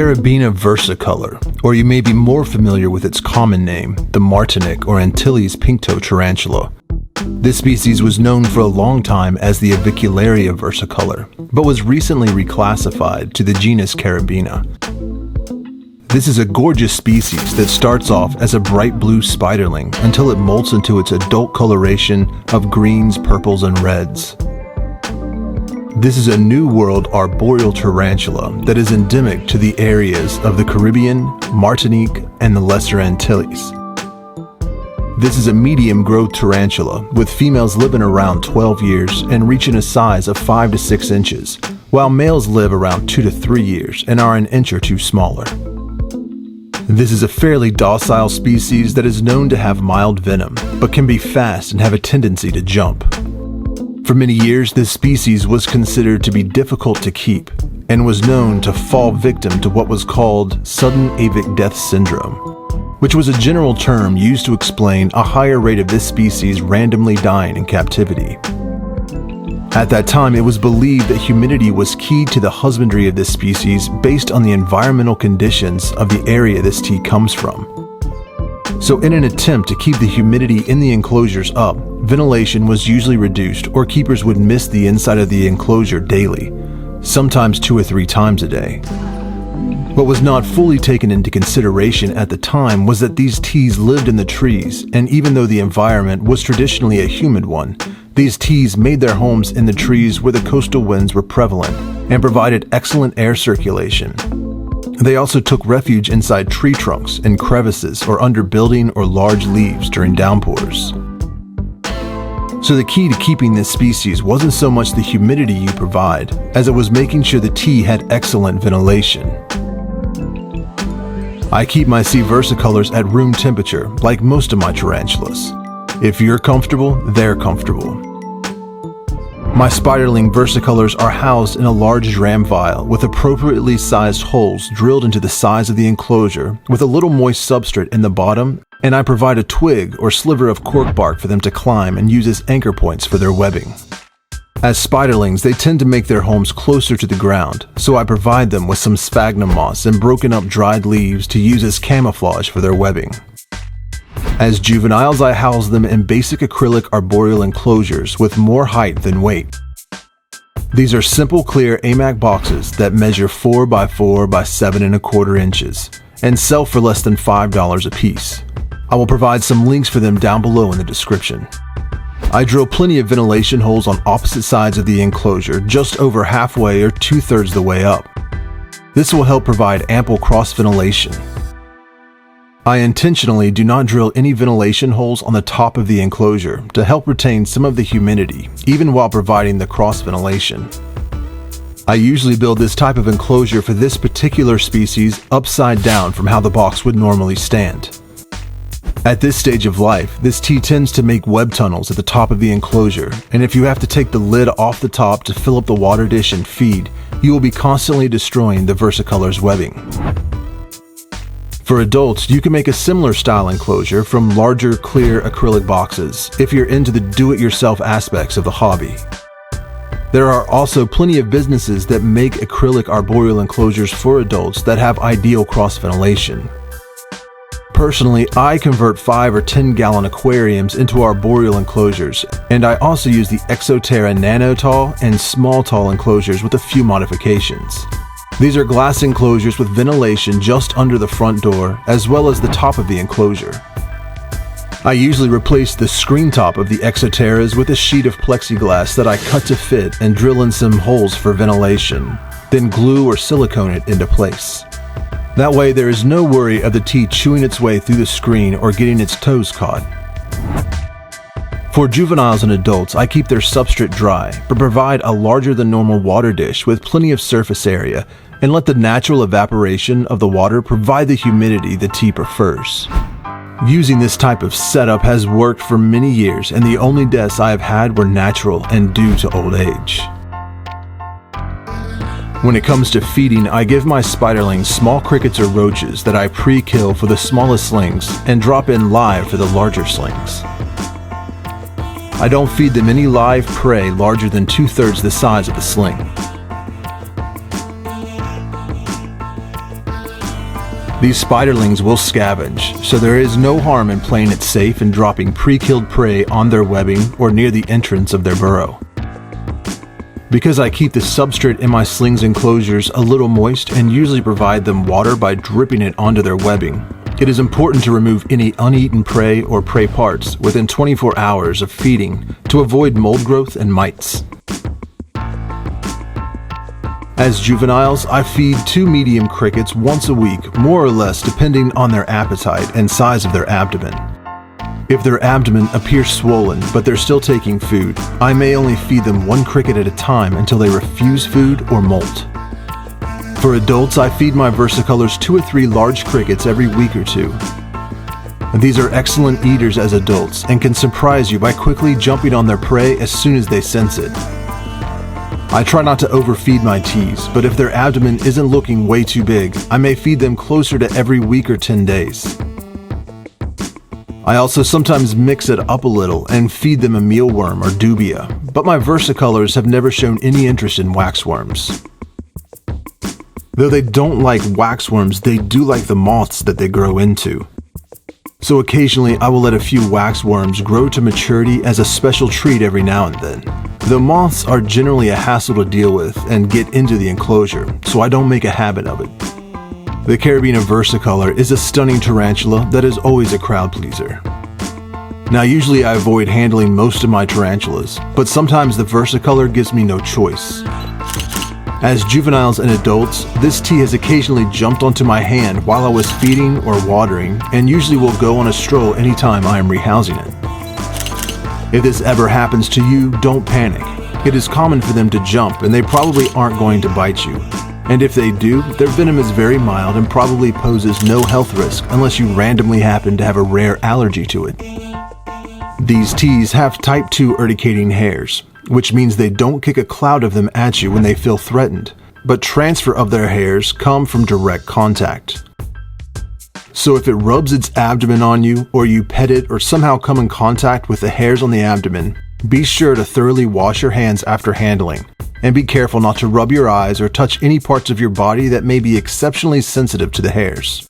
Caribena versicolor, or you may be more familiar with its common name, the Martinique or Antilles Pinktoe Tarantula. This species was known for a long time as the Avicularia versicolor, but was recently reclassified to the genus Caribena. This is a gorgeous species that starts off as a bright blue spiderling until it molts into its adult coloration of greens, purples, and reds. This is a New World arboreal tarantula that is endemic to the areas of the Caribbean, Martinique, and the Lesser Antilles. This is a medium-growth tarantula, with females living around 12 years and reaching a size of 5 to 6 inches, while males live around 2 to 3 years and are an inch or two smaller. This is a fairly docile species that is known to have mild venom, but can be fast and have a tendency to jump. For many years, this species was considered to be difficult to keep and was known to fall victim to what was called sudden avic death syndrome, which was a general term used to explain a higher rate of this species randomly dying in captivity. At that time, it was believed that humidity was key to the husbandry of this species based on the environmental conditions of the area this tea comes from. So in an attempt to keep the humidity in the enclosures up, ventilation was usually reduced, or keepers would mist the inside of the enclosure daily, sometimes 2 or 3 times a day. What was not fully taken into consideration at the time was that these teas lived in the trees, and even though the environment was traditionally a humid one, these teas made their homes in the trees where the coastal winds were prevalent and provided excellent air circulation. They also took refuge inside tree trunks, in crevices, or under building or large leaves during downpours. So the key to keeping this species wasn't so much the humidity you provide, as it was making sure the tea had excellent ventilation. I keep my C versicolors at room temperature, like most of my tarantulas. If you're comfortable, they're comfortable. My spiderling versicolors are housed in a large dram vial with appropriately sized holes drilled into the sides of the enclosure with a little moist substrate in the bottom, and I provide a twig or sliver of cork bark for them to climb and use as anchor points for their webbing. As spiderlings, they tend to make their homes closer to the ground, so I provide them with some sphagnum moss and broken up dried leaves to use as camouflage for their webbing. As juveniles, I house them in basic acrylic arboreal enclosures with more height than weight. These are simple clear AMAC boxes that measure 4 by 4 by 7¼ inches and sell for less than $5 a piece. I will provide some links for them down below in the description. I drill plenty of ventilation holes on opposite sides of the enclosure, just over halfway or 2/3 the way up. This will help provide ample cross ventilation. I intentionally do not drill any ventilation holes on the top of the enclosure to help retain some of the humidity, even while providing the cross ventilation. I usually build this type of enclosure for this particular species upside down from how the box would normally stand. At this stage of life, this tea tends to make web tunnels at the top of the enclosure, and if you have to take the lid off the top to fill up the water dish and feed, you will be constantly destroying the versicolor's webbing. For adults, you can make a similar style enclosure from larger, clear acrylic boxes if you're into the do-it-yourself aspects of the hobby. There are also plenty of businesses that make acrylic arboreal enclosures for adults that have ideal cross-ventilation. Personally, I convert 5 or 10 gallon aquariums into arboreal enclosures, and I also use the Exoterra Nano Tall and Small Tall enclosures with a few modifications. These are glass enclosures with ventilation just under the front door, as well as the top of the enclosure. I usually replace the screen top of the Exoterras with a sheet of plexiglass that I cut to fit and drill in some holes for ventilation, then glue or silicone it into place. That way there is no worry of the tea chewing its way through the screen or getting its toes caught. For juveniles and adults, I keep their substrate dry, but provide a larger than normal water dish with plenty of surface area and let the natural evaporation of the water provide the humidity the tea prefers. Using this type of setup has worked for many years, and the only deaths I have had were natural and due to old age. When it comes to feeding, I give my spiderlings small crickets or roaches that I pre-kill for the smallest slings and drop in live for the larger slings. I don't feed them any live prey larger than 2/3 the size of the sling. These spiderlings will scavenge, so there is no harm in playing it safe and dropping pre-killed prey on their webbing or near the entrance of their burrow. Because I keep the substrate in my slings enclosures a little moist and usually provide them water by dripping it onto their webbing, it is important to remove any uneaten prey or prey parts within 24 hours of feeding to avoid mold growth and mites. As juveniles, I feed 2 medium crickets once a week, more or less depending on their appetite and size of their abdomen. If their abdomen appears swollen but they're still taking food, I may only feed them 1 cricket at a time until they refuse food or molt. For adults, I feed my versicolors 2 or 3 large crickets every week or 2. These are excellent eaters as adults and can surprise you by quickly jumping on their prey as soon as they sense it. I try not to overfeed my teas, but if their abdomen isn't looking way too big, I may feed them closer to every week or 10 days. I also sometimes mix it up a little and feed them a mealworm or dubia, but my versicolors have never shown any interest in waxworms. Though they don't like waxworms, they do like the moths that they grow into. So occasionally I will let a few waxworms grow to maturity as a special treat every now and then. The moths are generally a hassle to deal with and get into the enclosure, so I don't make a habit of it. The Caribena versicolor is a stunning tarantula that is always a crowd pleaser. Now usually I avoid handling most of my tarantulas, but sometimes the versicolor gives me no choice. As juveniles and adults, this tea has occasionally jumped onto my hand while I was feeding or watering, and usually will go on a stroll anytime I am rehousing it. If this ever happens to you, don't panic. It is common for them to jump, and they probably aren't going to bite you. And if they do, their venom is very mild and probably poses no health risk unless you randomly happen to have a rare allergy to it. These teas have type 2 urticating hairs, which means they don't kick a cloud of them at you when they feel threatened, but transfer of their hairs come from direct contact. So if it rubs its abdomen on you, or you pet it or somehow come in contact with the hairs on the abdomen, be sure to thoroughly wash your hands after handling, and be careful not to rub your eyes or touch any parts of your body that may be exceptionally sensitive to the hairs.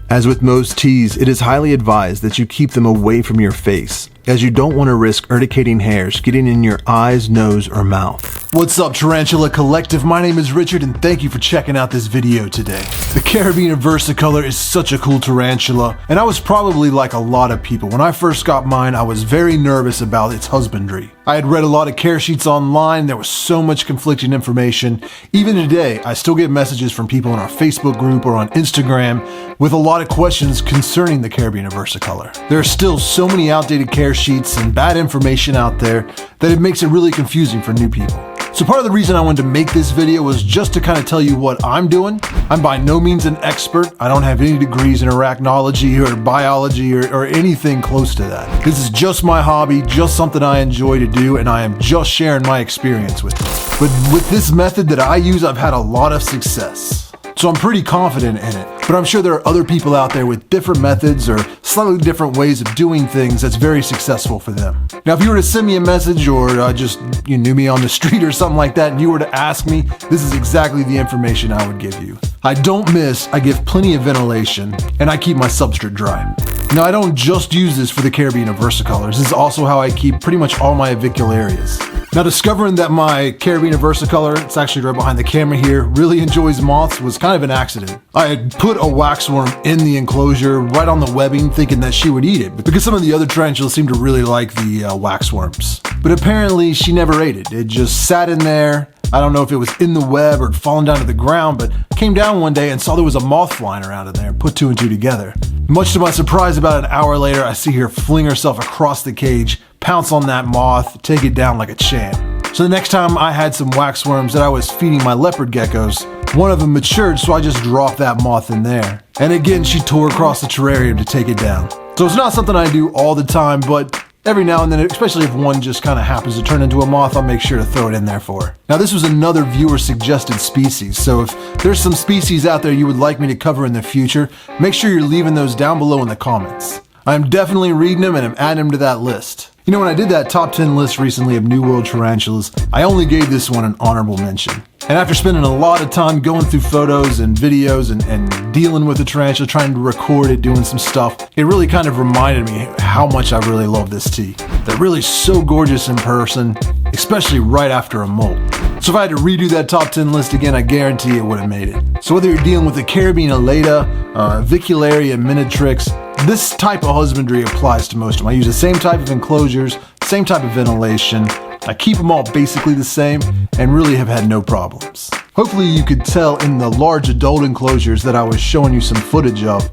As with most teas, it is highly advised that you keep them away from your face, as you don't want to risk urticating hairs getting in your eyes, nose, or mouth. What's up, Tarantula Collective? My name is Richard, and thank you for checking out this video today. The Caribena versicolor is such a cool tarantula, and I was probably like a lot of people. When I first got mine, I was very nervous about its husbandry. I had read a lot of care sheets online. There was so much conflicting information. Even today, I still get messages from people in our Facebook group or on Instagram with a lot of questions concerning the Caribena versicolor. There are still so many outdated care sheets and bad information out there that it makes it really confusing for new people. So part of the reason I wanted to make this video was just to kind of tell you what I'm doing. I'm by no means an expert. I don't have any degrees in arachnology or biology or anything close to that. This is just my hobby, just something I enjoy to do, and I am just sharing my experience with you. But with this method that I use, I've had a lot of success. So I'm pretty confident in it, but I'm sure there are other people out there with different methods or slightly different ways of doing things that's very successful for them. Now, if you were to send me a message or just you knew me on the street or something like that and you were to ask me, this is exactly the information I would give you. I don't miss, I give plenty of ventilation, and I keep my substrate dry. Now, I don't just use this for the Caribena versicolors. This is also how I keep pretty much all my avicularias. Now, discovering that my Caribena versicolor, it's actually right behind the camera here, really enjoys moths was kind of an accident. I had put a waxworm in the enclosure right on the webbing thinking that she would eat it, because some of the other tarantulas seem to really like the waxworms. But apparently she never ate it. It just sat in there. I don't know if it was in the web or had fallen down to the ground, but came down one day and saw there was a moth flying around in there and put 2 and 2 together. Much to my surprise, about an hour later, I see her fling herself across the cage, pounce on that moth, take it down like a champ. So the next time I had some waxworms that I was feeding my leopard geckos, one of them matured, so I just dropped that moth in there. And again, she tore across the terrarium to take it down. So it's not something I do all the time, but every now and then, especially if one just kind of happens to turn into a moth, I'll make sure to throw it in there for her. Now, this was another viewer suggested species, so if there's some species out there you would like me to cover in the future, make sure you're leaving those down below in the comments. I'm definitely reading them and I'm adding them to that list. When I did that top 10 list recently of New World tarantulas, I only gave this one an honorable mention. And after spending a lot of time going through photos and videos and dealing with the tarantula, trying to record it, doing some stuff, it really kind of reminded me how much I really love this tea. They're really so gorgeous in person, especially right after a molt. So if I had to redo that top 10 list again, I guarantee it would have made it. So whether you're dealing with the Caribena versicolor, minatrix, this type of husbandry applies to most of them. I use the same type of enclosures, same type of ventilation. I keep them all basically the same and really have had no problems. Hopefully you could tell in the large adult enclosures that I was showing you some footage of,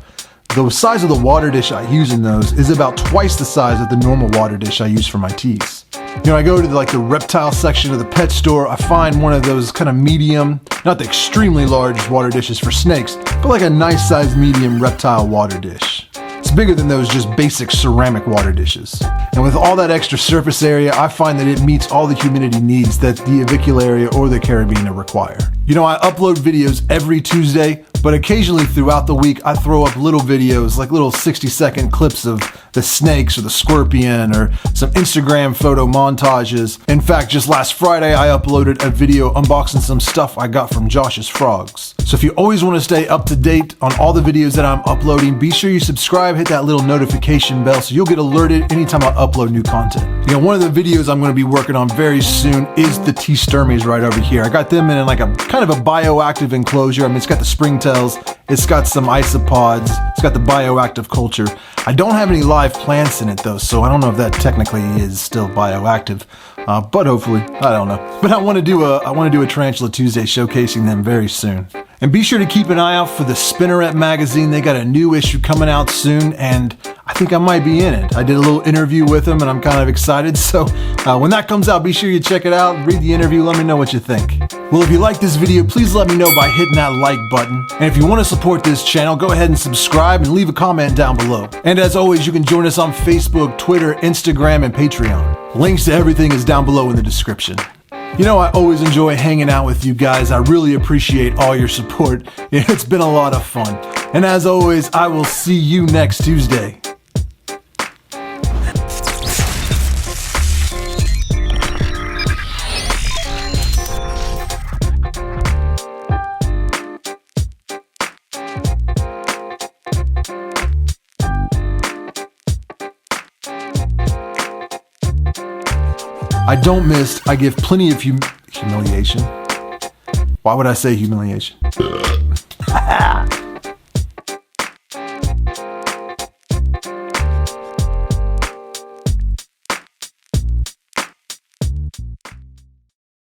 the size of the water dish I use in those is about twice the size of the normal water dish I use for my teas. You know, I go to the reptile section of the pet store, I find one of those kind of medium, not the extremely large water dishes for snakes, but like a nice sized medium reptile water dish. It's bigger than those just basic ceramic water dishes. And with all that extra surface area, I find that it meets all the humidity needs that the versicolor or the Caribena require. You know, I upload videos every Tuesday, but occasionally throughout the week, I throw up little videos, like little 60-second clips of the snakes or the scorpion or some Instagram photo montages. In fact, just last Friday, I uploaded a video unboxing some stuff I got from Josh's Frogs. So if you always want to stay up to date on all the videos that I'm uploading, be sure you subscribe, hit that little notification bell so you'll get alerted anytime I upload new content. You know, one of the videos I'm going to be working on very soon is the tea sturmies right over here. I got them in like a kind of a bioactive enclosure. I mean, it's got the springtails, it's got some isopods, it's got the bioactive culture. I don't have any live plants in it though, so I don't know if that technically is still bioactive, but hopefully, I don't know. But I want to do a Tarantula Tuesday showcasing them very soon. And be sure to keep an eye out for the Spinneret magazine. They got a new issue coming out soon, and I think I might be in it. I did a little interview with them, and I'm kind of excited. So when that comes out, be sure you check it out, read the interview, let me know what you think. Well, if you like this video, please let me know by hitting that like button. And if you want to support this channel, go ahead and subscribe and leave a comment down below. And as always, you can join us on Facebook, Twitter, Instagram, and Patreon. Links to everything is down below in the description. You know, I always enjoy hanging out with you guys. I really appreciate all your support. It's been a lot of fun. And as always, I will see you next Tuesday. I don't miss, I give plenty of humiliation. Why would I say humiliation?